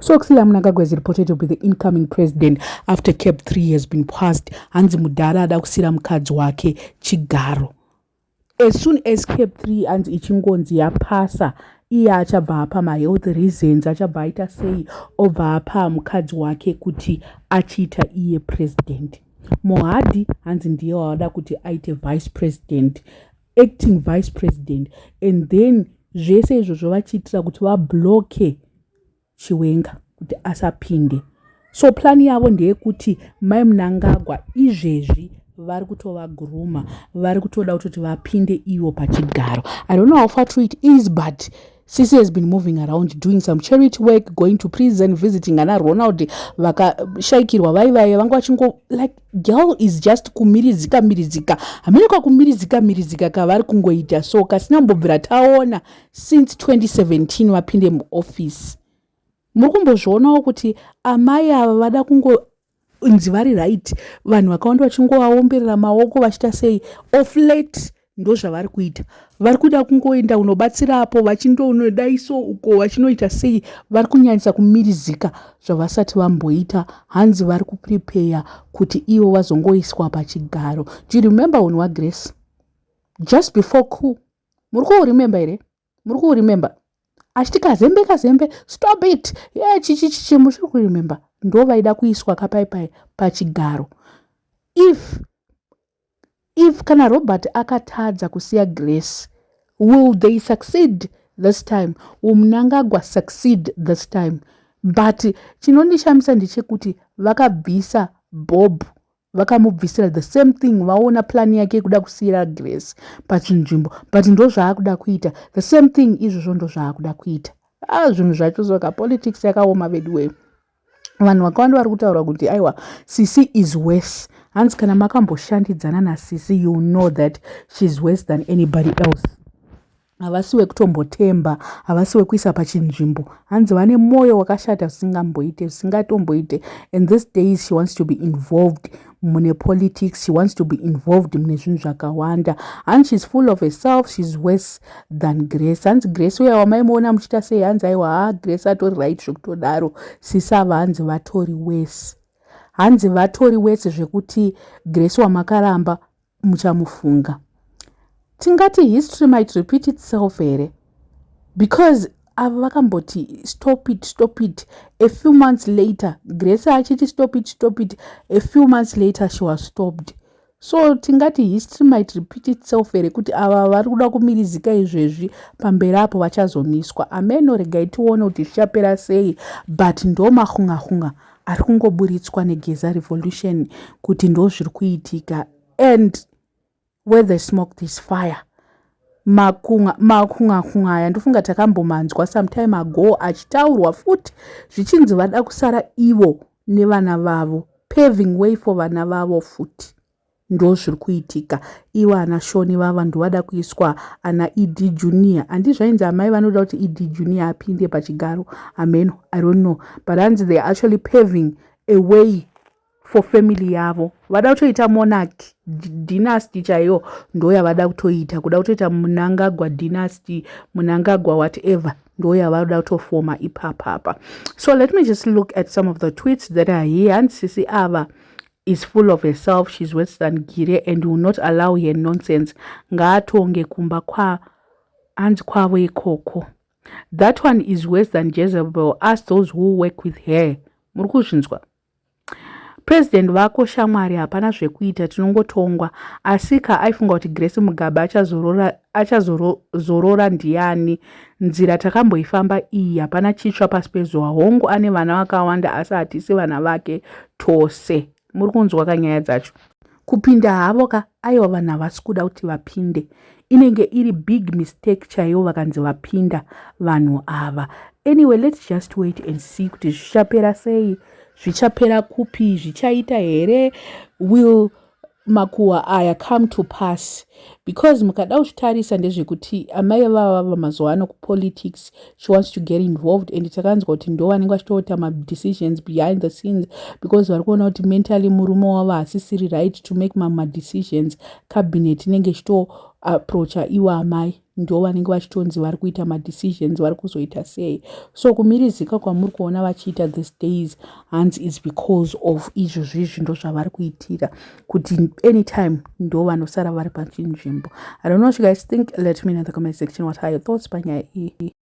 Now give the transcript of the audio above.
So Kusila Mnangagwa is reported to be the incoming president after Cap 3 has been passed. Hanzi Mudara ada kusira mukadzi wake chigaro. As soon as Cap 3 hanzi ichingonzi yapasa, iye achabva apa ma-health reasons achabva aita sei obva apa mukadzi wake kuti achiita iye president. Mohadi hanzi ndiye wada kuti aite vice president, acting vice president, and then zvese izvozvo vachiitira kuti vabloke Chiwenga kuti asapinde. So plan yavo ndeyekuti Mai Mnangagwa izvezvi vari kutovaguruma, vari kutoda kuti vapinde ivo pachigaro. I don't know how far true it is, but Sisi has been moving around doing some charity work, going to prison, visiting Ana Ronald, vakashaikirwa vaivai vanga vachingo, like, girl is just kumirizika. Hamenuka kumirizika kavari kungoita. So kasina mbobvira taona since 2017 vapinde muoffice. Muri kumbozvionawo kuti amai ava vada kungonzi vari right, vanhu vakawanda vachingovaomberera maoko vachita sei off late. Ndo zvavari kuita. Vari kuda kungoenda unobatsirapo vachindonodaiso uko vachinoita sei. Vari kunyanyisa kumirizika zvavasati vamboita. Hanzi vari kuprepare kuti ivo vazongoiswa pachigaro. Do you remember when wa Grace? Just before coup. Muri kurimember here? Muri kurimember? Achiti kazembe, stop it. Yeah, chichi muri kurimember. Ndo vaida kuiswa kapaipai pachigaro. If kana Robert akatadza kusiya Grace, will they succeed this time? Will Mnangagwa succeed this time? But chinondishamisa ndechekuti vakabvisa Bob, vakamubvisira the same thing, vaona plan yake kuda kusiyira Grace pachinzvimbo, but ndo zvaakuda kuita the same thing. Izvozvo ndo zvaakuda kuita. Zvinhu zvacho soka politics yakaoma veduwe. Vanhu vakawanda vari kutaura kuti aiwa Sisi is worse. Hanzi kana makamboshandidzana naSisi, you know that she's worse than anybody else. Havasiwe kutombotemba, havasiwe kuisa pachinzvimbo. Hanzi vane moyo wakashata singatomboite. And these days she wants to be involved mune politics, she wants to be involved mune zvinhu zvakawanda. And she's full of herself, she's worse than Grace. Hanzi Grace uya wamaimuona muchita sei, hanzi aiwa Grace atori right zvekutodaro. Sisi ava hanzi vatori worse. Hanzi vatori wese zvekuti Grace wamakaramba muchamufunga. Tingati history might repeat itself here, because ava vakamboti stop it. A few months later Grace achiti stop it. A few months later she was stopped. So tingati history might repeat itself here, kuti ava vari kuda kumirizika izvezvi pamberi apo vachazomiswa. Ameno regai tione kuti zvichapera sei, but ndo mahunga ari kungoburitswa negeza revolution kuti ndo zviri kuitika. And where the smoke there's fire. Makunga aya ndofunga takambomanzwa some time ago achitaurwa futi zvichinzi vada kusara ivo nevana vavo, paving way for vana vavo futi. Ndo zviri kuitika. Ivo ana Shoni vava ndo vada kuiswa ana ED Junior. Andi zvainzi amai vanoda kuti ED Junior apinde pachigaro. Ameno, I don't know. But hanzi they are actually paving a way for family yavo. Vada kutoita monarchy dynasty chaiyo ndo yavada kutoita. Kuda kutoita Mnangagwa dynasty, Mnangagwa whatever. Ndo yavada kutofoma ipapa. So let me just look at some of the tweets that are here. And Sisi Ava is full of herself, she's worse than Gire, and will not allow her nonsense. Ngatonge kumba kwa hanzi kwavo ikoko. That one is worse than Jezebel. Ask those who work with her. Muri kuzvinzwa. President vako shamwari hapana zvekuita, tinongotongwa. Asika aifunga kuti Grace Mugabe achazorora ndiani. Nzira takamboifamba iyi hapana chitsva pasi pezuva. Hongu ane vana vakawanda asi hatisi vana vake tose. Muri kunzwa kanyaya dzacho. Kupinda havo aiwa vanhu havasi kuda kuti vapinde. Inenge iri big mistake chaiyo vakanzi vapinda vanhu ava. Anyway, let's just wait and see kuti zvichapera sei, zvichapera kupi, zvichaita here. Will makuhwa aya come to pass? Because mukada kuzvitarisa ndezvekuti amai vava mazuva ano kupolitics, she wants to get involved, and takanzwa kuti ndo vanenge vachitoita ma-decisions behind the scenes, because vari kuona kuti mentally murume wavo hasisiri right to make ma-decisions. Cabinet inenge chito approacha iwo amai ndo vanenge vachitonzi vari kuita madecisions, vari kuzoita sei. So kumirizika kwamuri kuona vachiita these days hanzi is because of izvozvizvi ndo zvavari kuitira kuti anytime ndo vanosara vari pachinzvimbo. I don't know what you guys think. Let me know in the comment section what are your thoughts panyaya iyi.